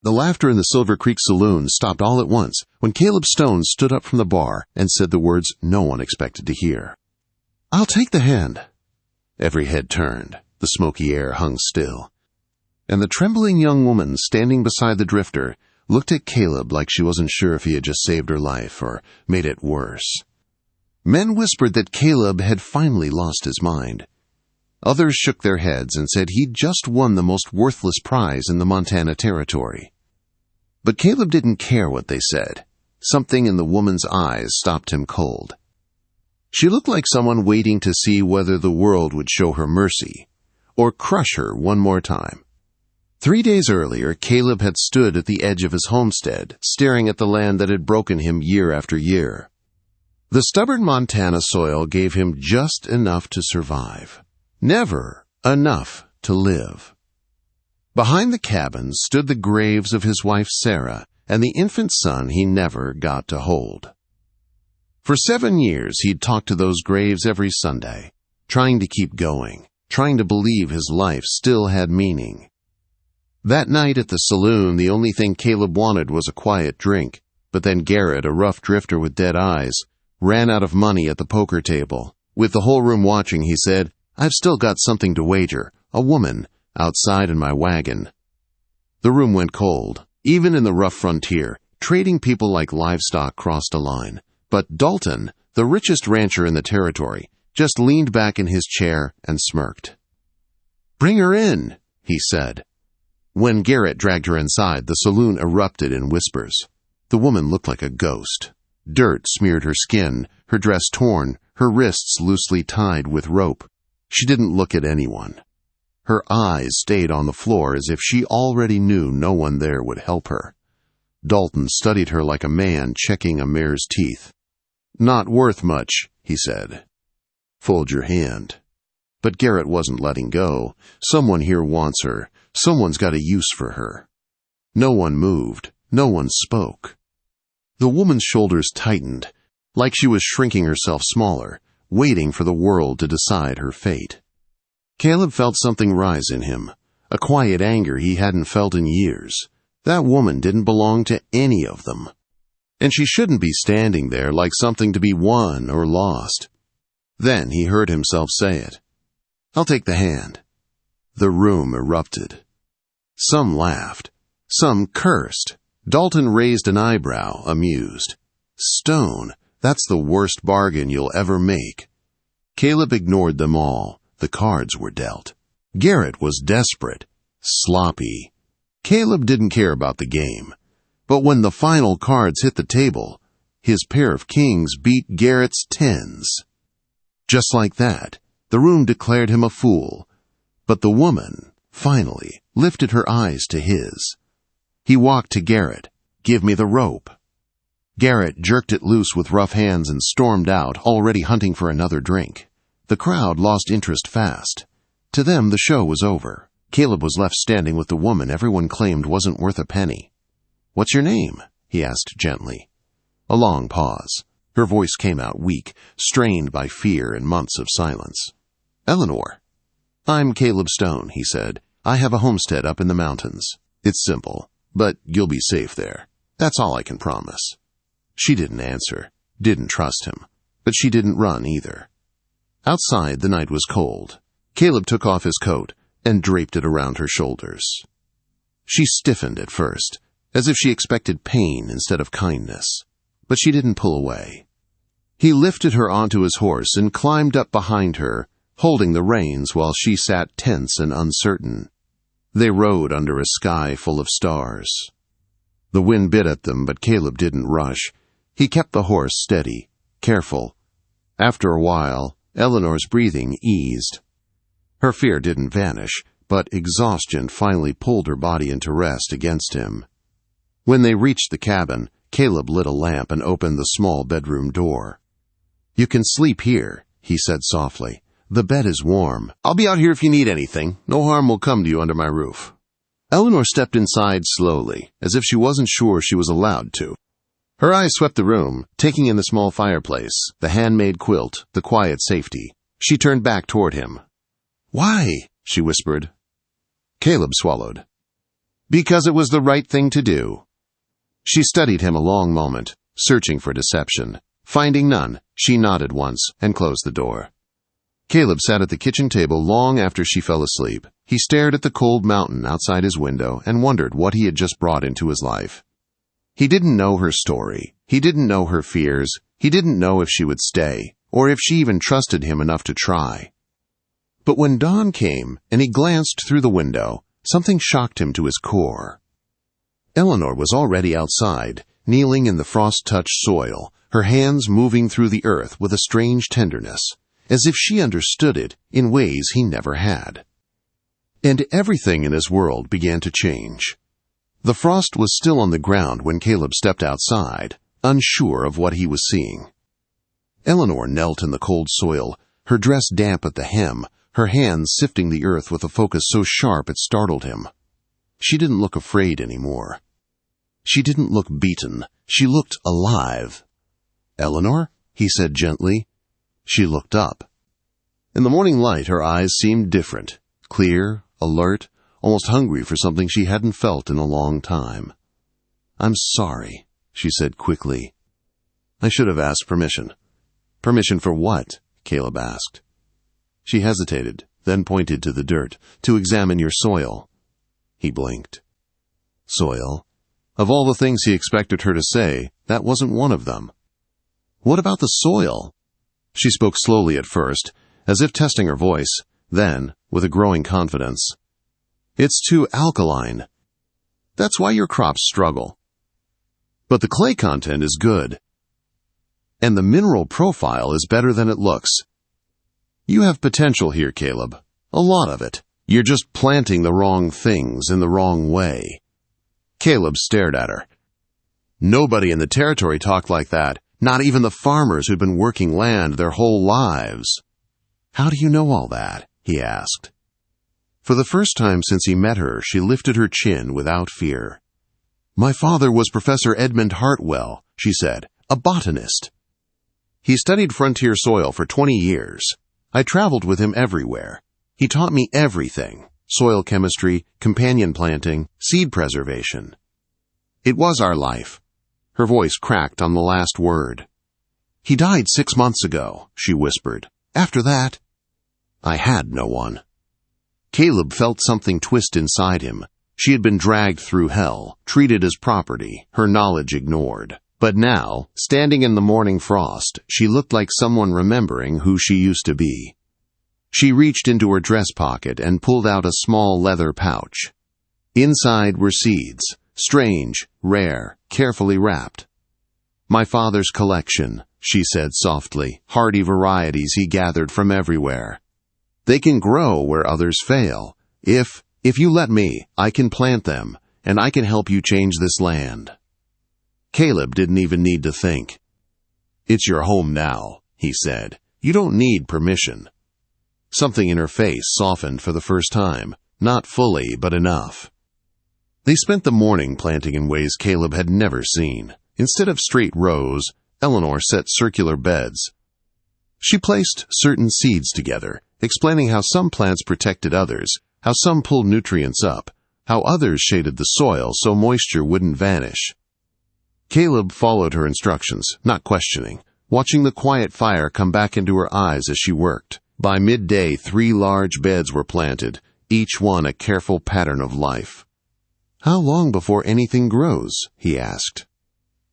The laughter in the Silver Creek Saloon stopped all at once when Caleb Stone stood up from the bar and said the words no one expected to hear. "I'll take the hand." Every head turned. The smoky air hung still. And the trembling young woman standing beside the drifter looked at Caleb like she wasn't sure if he had just saved her life or made it worse. Men whispered that Caleb had finally lost his mind. Others shook their heads and said he'd just won the most worthless prize in the Montana Territory. But Caleb didn't care what they said. Something in the woman's eyes stopped him cold. She looked like someone waiting to see whether the world would show her mercy, or crush her one more time. 3 days earlier, Caleb had stood at the edge of his homestead, staring at the land that had broken him year after year. The stubborn Montana soil gave him just enough to survive. Never enough to live. Behind the cabin stood the graves of his wife Sarah and the infant son he never got to hold. For 7 years he'd talked to those graves every Sunday, trying to keep going, trying to believe his life still had meaning. That night at the saloon, the only thing Caleb wanted was a quiet drink, but then Garrett, a rough drifter with dead eyes, ran out of money at the poker table. With the whole room watching, he said, "I've still got something to wager, a woman, outside in my wagon." The room went cold. Even in the rough frontier, trading people like livestock crossed a line. But Dalton, the richest rancher in the territory, just leaned back in his chair and smirked. "Bring her in," he said. When Garrett dragged her inside, the saloon erupted in whispers. The woman looked like a ghost. Dirt smeared her skin, her dress torn, her wrists loosely tied with rope. She didn't look at anyone. Her eyes stayed on the floor as if she already knew no one there would help her. Dalton studied her like a man checking a mare's teeth. "Not worth much," he said. "Fold your hand." But Garrett wasn't letting go. Someone here wants her. Someone's got a use for her. No one moved. No one spoke. The woman's shoulders tightened, like she was shrinking herself smaller, waiting for the world to decide her fate. Caleb felt something rise in him, a quiet anger he hadn't felt in years. That woman didn't belong to any of them. And she shouldn't be standing there like something to be won or lost. Then he heard himself say it. "I'll take the hand." The room erupted. Some laughed. Some cursed. Dalton raised an eyebrow, amused. "Stone, that's the worst bargain you'll ever make." Caleb ignored them all. The cards were dealt. Garrett was desperate, sloppy. Caleb didn't care about the game. But when the final cards hit the table, his pair of kings beat Garrett's tens. Just like that, the room declared him a fool. But the woman, finally, lifted her eyes to his. He walked to Garrett. "Give me the rope." Garrett jerked it loose with rough hands and stormed out, already hunting for another drink. The crowd lost interest fast. To them, the show was over. Caleb was left standing with the woman everyone claimed wasn't worth a penny. "What's your name?" he asked gently. A long pause. Her voice came out weak, strained by fear and months of silence. "Eleanor." "I'm Caleb Stone," he said. "I have a homestead up in the mountains. It's simple, but you'll be safe there. That's all I can promise." She didn't answer, didn't trust him, but she didn't run either. Outside, the night was cold. Caleb took off his coat and draped it around her shoulders. She stiffened at first, as if she expected pain instead of kindness, but she didn't pull away. He lifted her onto his horse and climbed up behind her, holding the reins while she sat tense and uncertain. They rode under a sky full of stars. The wind bit at them, but Caleb didn't rush. He kept the horse steady, careful. After a while, Eleanor's breathing eased. Her fear didn't vanish, but exhaustion finally pulled her body into rest against him. When they reached the cabin, Caleb lit a lamp and opened the small bedroom door. "You can sleep here," he said softly. "The bed is warm. I'll be out here if you need anything. No harm will come to you under my roof." Eleanor stepped inside slowly, as if she wasn't sure she was allowed to. Her eyes swept the room, taking in the small fireplace, the handmade quilt, the quiet safety. She turned back toward him. "Why?" she whispered. Caleb swallowed. Because it was the right thing to do. She studied him a long moment, searching for deception. Finding none, she nodded once and closed the door. Caleb sat at the kitchen table long after she fell asleep. He stared at the cold mountain outside his window and wondered what he had just brought into his life. He didn't know her story. He didn't know her fears. He didn't know if she would stay, or if she even trusted him enough to try. But when dawn came and he glanced through the window, something shocked him to his core. Eleanor was already outside, kneeling in the frost-touched soil, her hands moving through the earth with a strange tenderness, as if she understood it in ways he never had. And everything in his world began to change. The frost was still on the ground when Caleb stepped outside, unsure of what he was seeing. Eleanor knelt in the cold soil, her dress damp at the hem, her hands sifting the earth with a focus so sharp it startled him. She didn't look afraid anymore. She didn't look beaten. She looked alive. "Eleanor?" he said gently. She looked up. In the morning light, her eyes seemed different, clear, alert, almost hungry for something she hadn't felt in a long time. "I'm sorry," she said quickly. "I should have asked permission." "Permission for what?" Caleb asked. She hesitated, then pointed to the dirt, "To examine your soil." He blinked. Soil? Of all the things he expected her to say, that wasn't one of them. "What about the soil?" She spoke slowly at first, as if testing her voice, then, with a growing confidence, "It's too alkaline. That's why your crops struggle. But the clay content is good. And the mineral profile is better than it looks. You have potential here, Caleb. A lot of it. You're just planting the wrong things in the wrong way." Caleb stared at her. Nobody in the territory talked like that, not even the farmers who'd been working land their whole lives. "How do you know all that?" he asked. For the first time since he met her, she lifted her chin without fear. "My father was Professor Edmund Hartwell," she said, "a botanist. He studied frontier soil for 20 years. I traveled with him everywhere. He taught me everything: soil chemistry, companion planting, seed preservation. It was our life." Her voice cracked on the last word. "He died 6 months ago," she whispered. "After that, I had no one." Caleb felt something twist inside him. She had been dragged through hell, treated as property, her knowledge ignored. But now, standing in the morning frost, she looked like someone remembering who she used to be. She reached into her dress pocket and pulled out a small leather pouch. Inside were seeds, strange, rare, carefully wrapped. "My father's collection," she said softly, "hardy varieties he gathered from everywhere. They can grow where others fail. If you let me, I can plant them, and I can help you change this land." Caleb didn't even need to think. "It's your home now," he said. "You don't need permission." Something in her face softened for the first time, not fully, but enough. They spent the morning planting in ways Caleb had never seen. Instead of straight rows, Eleanor set circular beds. She placed certain seeds together, explaining how some plants protected others, how some pulled nutrients up, how others shaded the soil so moisture wouldn't vanish. Caleb followed her instructions, not questioning, watching the quiet fire come back into her eyes as she worked. By midday, 3 large beds were planted, each one a careful pattern of life. "How long before anything grows?" he asked.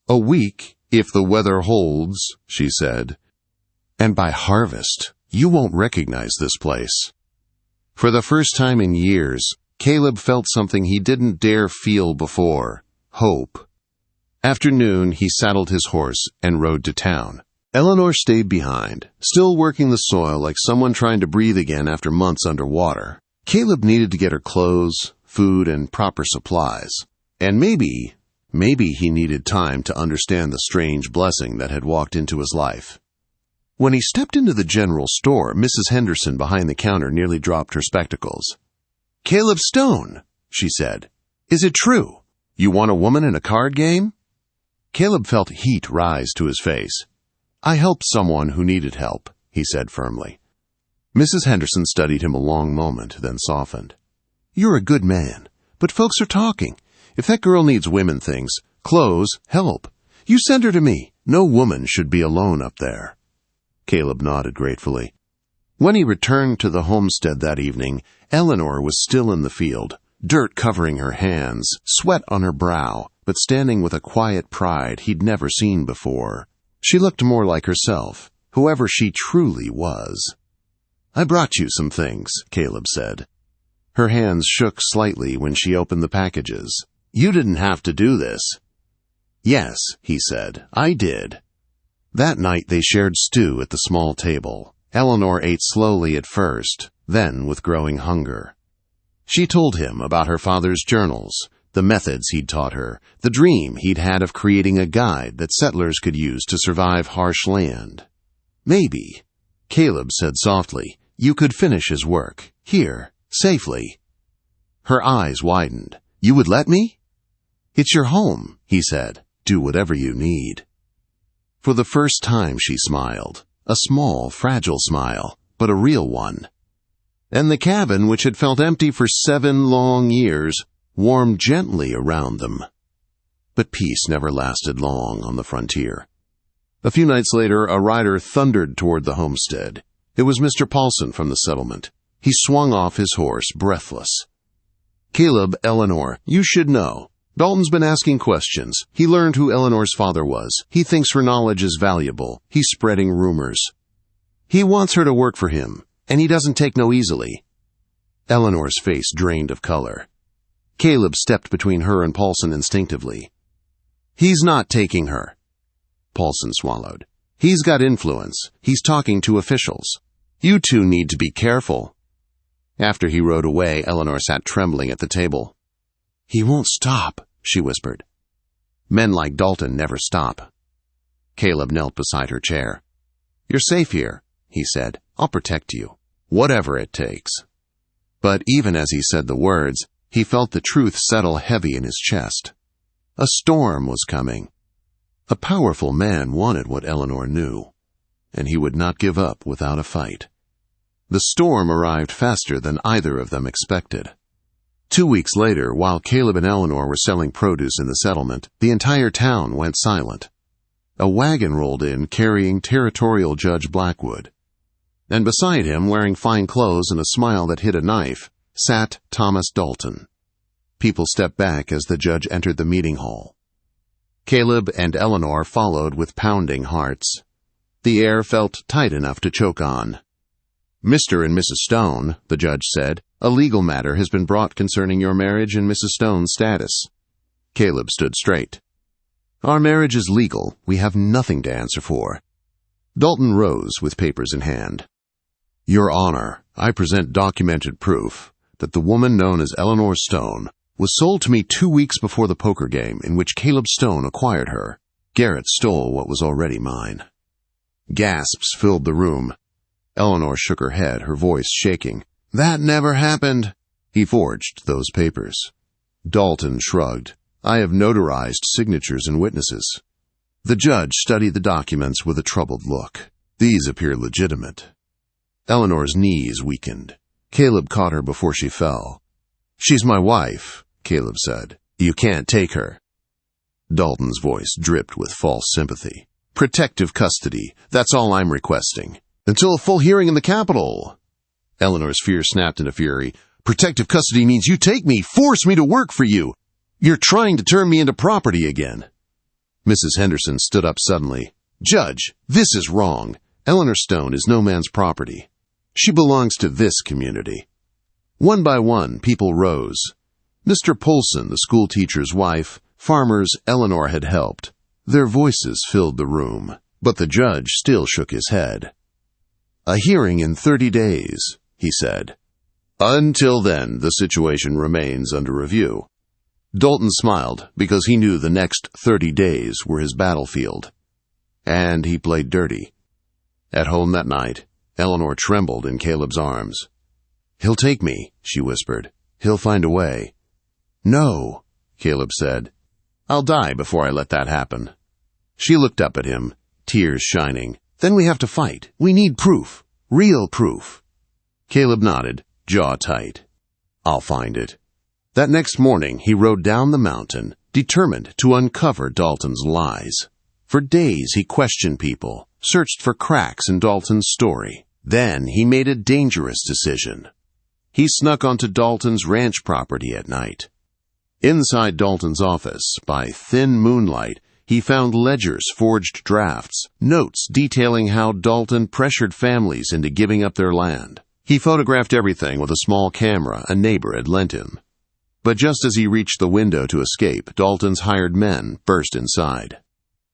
"A week, if the weather holds," she said. "And by harvest, you won't recognize this place." For the first time in years, Caleb felt something he didn't dare feel before: hope. After noon, he saddled his horse and rode to town. Eleanor stayed behind, still working the soil like someone trying to breathe again after months underwater. Caleb needed to get her clothes, food, and proper supplies. And maybe he needed time to understand the strange blessing that had walked into his life. When he stepped into the general store, Mrs. Henderson behind the counter nearly dropped her spectacles. "Caleb Stone," she said. "Is it true? You want a woman in a card game?" Caleb felt heat rise to his face. "I helped someone who needed help," he said firmly. Mrs. Henderson studied him a long moment, then softened. "You're a good man, But folks are talking. If that girl needs women things, clothes, help, you send her to me. No woman should be alone up there." Caleb nodded gratefully. When he returned to the homestead that evening, Eleanor was still in the field, dirt covering her hands, sweat on her brow, but standing with a quiet pride he'd never seen before. She looked more like herself, whoever she truly was. "I brought you some things," Caleb said. Her hands shook slightly when she opened the packages. "You didn't have to do this." "Yes," he said, "I did." That night they shared stew at the small table. Eleanor ate slowly at first, then with growing hunger. She told him about her father's journals, the methods he'd taught her, the dream he'd had of creating a guide that settlers could use to survive harsh land. "Maybe," Caleb said softly, "you could finish his work, here, safely." Her eyes widened. "You would let me?" "It's your home," he said. "Do whatever you need." For the first time she smiled, a small, fragile smile, but a real one. And the cabin, which had felt empty for 7 long years, warmed gently around them. But peace never lasted long on the frontier. A few nights later, a rider thundered toward the homestead. It was Mr. Paulson from the settlement. He swung off his horse, breathless. "Caleb, Eleanor, you should know. Dalton's been asking questions. He learned who Eleanor's father was. He thinks her knowledge is valuable. He's spreading rumors. He wants her to work for him, and he doesn't take no easily." Eleanor's face drained of color. Caleb stepped between her and Paulson instinctively. "He's not taking her." Paulson swallowed. "He's got influence. He's talking to officials. You two need to be careful." After he rode away, Eleanor sat trembling at the table. "He won't stop," she whispered. "Men like Dalton never stop." Caleb knelt beside her chair. "You're safe here," he said. "I'll protect you, whatever it takes." But even as he said the words, he felt the truth settle heavy in his chest. A storm was coming. A powerful man wanted what Eleanor knew, and he would not give up without a fight. The storm arrived faster than either of them expected. 2 weeks later, while Caleb and Eleanor were selling produce in the settlement, the entire town went silent. A wagon rolled in carrying Territorial Judge Blackwood. And beside him, wearing fine clothes and a smile that hid a knife, sat Thomas Dalton. People stepped back as the judge entered the meeting hall. Caleb and Eleanor followed with pounding hearts. The air felt tight enough to choke on. "Mr. and Mrs. Stone," the judge said, "a legal matter has been brought concerning your marriage and Mrs. Stone's status." Caleb stood straight. "Our marriage is legal. We have nothing to answer for." Dalton rose with papers in hand. "Your Honor, I present documented proof that the woman known as Eleanor Stone was sold to me 2 weeks before the poker game in which Caleb Stone acquired her. Garrett stole what was already mine." Gasps filled the room. Eleanor shook her head, her voice shaking. "That never happened." "He forged those papers." Dalton shrugged. "I have notarized signatures and witnesses." The judge studied the documents with a troubled look. "These appear legitimate." Eleanor's knees weakened. Caleb caught her before she fell. "She's my wife," Caleb said. "You can't take her." Dalton's voice dripped with false sympathy. "Protective custody, that's all I'm requesting. Until a full hearing in the Capitol." Eleanor's fear snapped into fury. "Protective custody means you take me, force me to work for you. You're trying to turn me into property again." Mrs. Henderson stood up suddenly. "Judge, this is wrong. Eleanor Stone is no man's property. She belongs to this community." One by one, people rose. Mr. Polson, the schoolteacher's wife, farmers Eleanor had helped. Their voices filled the room, but the judge still shook his head. "A hearing in 30 days, he said. "Until then, the situation remains under review." Dalton smiled because he knew the next 30 days were his battlefield. And he played dirty. At home that night, Eleanor trembled in Caleb's arms. "He'll take me," she whispered. "He'll find a way." "No," Caleb said. "I'll die before I let that happen." She looked up at him, tears shining. "Then we have to fight. We need proof. Real proof." Caleb nodded, jaw tight. "I'll find it." That next morning, he rode down the mountain, determined to uncover Dalton's lies. For days, he questioned people, searched for cracks in Dalton's story. Then he made a dangerous decision. He snuck onto Dalton's ranch property at night. Inside Dalton's office, by thin moonlight, he found ledgers, forged drafts, notes detailing how Dalton pressured families into giving up their land. He photographed everything with a small camera a neighbor had lent him. But just as he reached the window to escape, Dalton's hired men burst inside.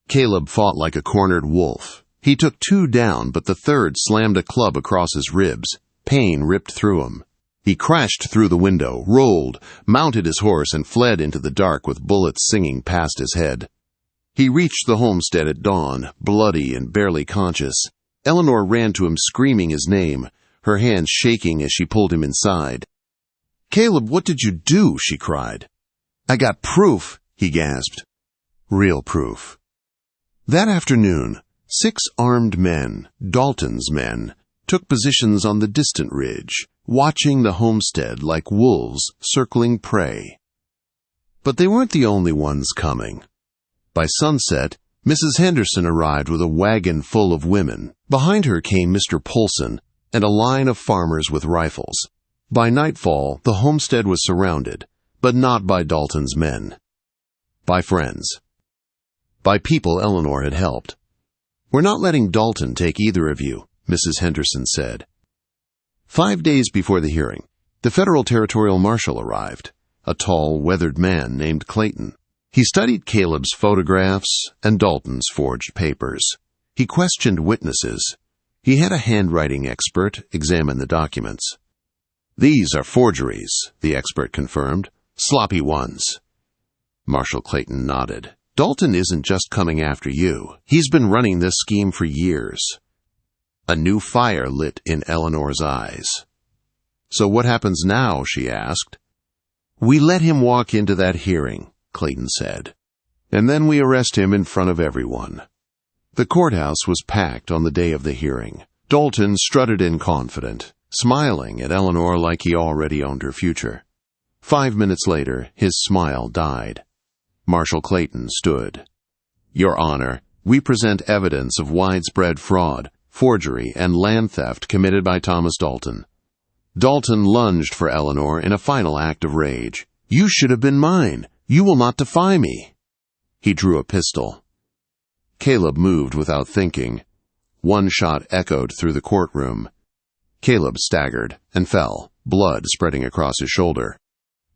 Caleb fought like a cornered wolf. He took 2 down, but the third slammed a club across his ribs. Pain ripped through him. He crashed through the window, rolled, mounted his horse, and fled into the dark with bullets singing past his head. He reached the homestead at dawn, bloody and barely conscious. Eleanor ran to him screaming his name, her hands shaking as she pulled him inside. "Caleb, what did you do?" she cried. "I got proof," he gasped. Real proof. That afternoon, 6 armed men, Dalton's men, took positions on the distant ridge, watching the homestead like wolves circling prey. But they weren't the only ones coming. By sunset, Mrs. Henderson arrived with a wagon full of women. Behind her came Mr. Polson and a line of farmers with rifles. By nightfall, the homestead was surrounded, but not by Dalton's men. By friends. By people Eleanor had helped. "We're not letting Dalton take either of you," Mrs. Henderson said. 5 days before the hearing, the federal territorial marshal arrived, a tall, weathered man named Clayton. He studied Caleb's photographs and Dalton's forged papers. He questioned witnesses. He had a handwriting expert examine the documents. "These are forgeries," the expert confirmed. "Sloppy ones." Marshal Clayton nodded. "Dalton isn't just coming after you. He's been running this scheme for years." A new fire lit in Eleanor's eyes. "So what happens now?" she asked. "We let him walk into that hearing," Clayton said. "And then we arrest him in front of everyone." The courthouse was packed on the day of the hearing. Dalton strutted in confident, smiling at Eleanor like he already owned her future. 5 minutes later, his smile died. Marshal Clayton stood. "Your Honor, we present evidence of widespread fraud, forgery, and land theft committed by Thomas Dalton." Dalton lunged for Eleanor in a final act of rage. "You should have been mine. You will not defy me." He drew a pistol. Caleb moved without thinking. One shot echoed through the courtroom. Caleb staggered and fell, blood spreading across his shoulder.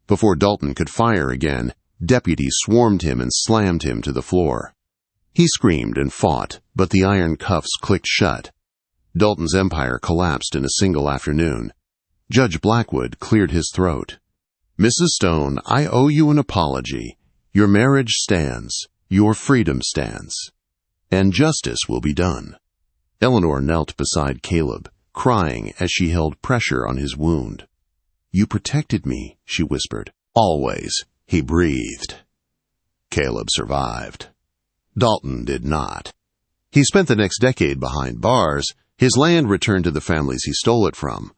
Before Dalton could fire again, deputies swarmed him and slammed him to the floor. He screamed and fought, but the iron cuffs clicked shut. Dalton's empire collapsed in a single afternoon. Judge Blackwood cleared his throat. "Mrs. Stone, I owe you an apology. Your marriage stands. Your freedom stands. And justice will be done." Eleanor knelt beside Caleb, crying as she held pressure on his wound. "You protected me," she whispered. "Always," he breathed. Caleb survived. Dalton did not. He spent the next decade behind bars. His land returned to the families he stole it from.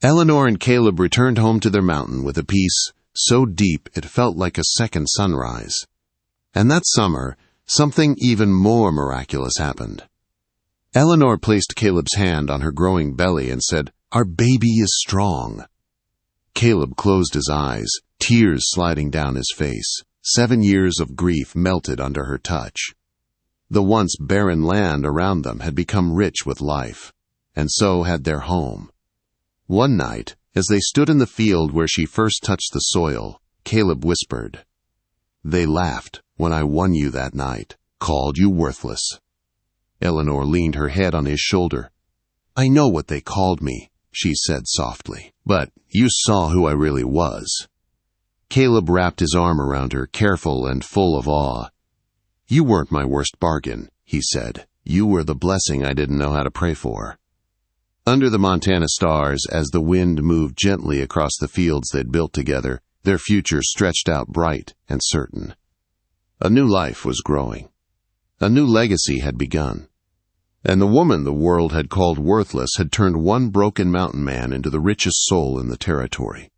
Eleanor and Caleb returned home to their mountain with a peace so deep it felt like a second sunrise. And that summer, something even more miraculous happened. Eleanor placed Caleb's hand on her growing belly and said, "Our baby is strong." Caleb closed his eyes, tears sliding down his face. 7 years of grief melted under her touch. The once barren land around them had become rich with life, and so had their home. One night, as they stood in the field where she first touched the soil, Caleb whispered, "They laughed when I won you that night, called you worthless." Eleanor leaned her head on his shoulder. "I know what they called me," she said softly, "but you saw who I really was." Caleb wrapped his arm around her, careful and full of awe. "You weren't my worst bargain," he said. "You were the blessing I didn't know how to pray for." Under the Montana stars, as the wind moved gently across the fields they'd built together, their future stretched out bright and certain. A new life was growing. A new legacy had begun. And the woman the world had called worthless had turned one broken mountain man into the richest soul in the territory.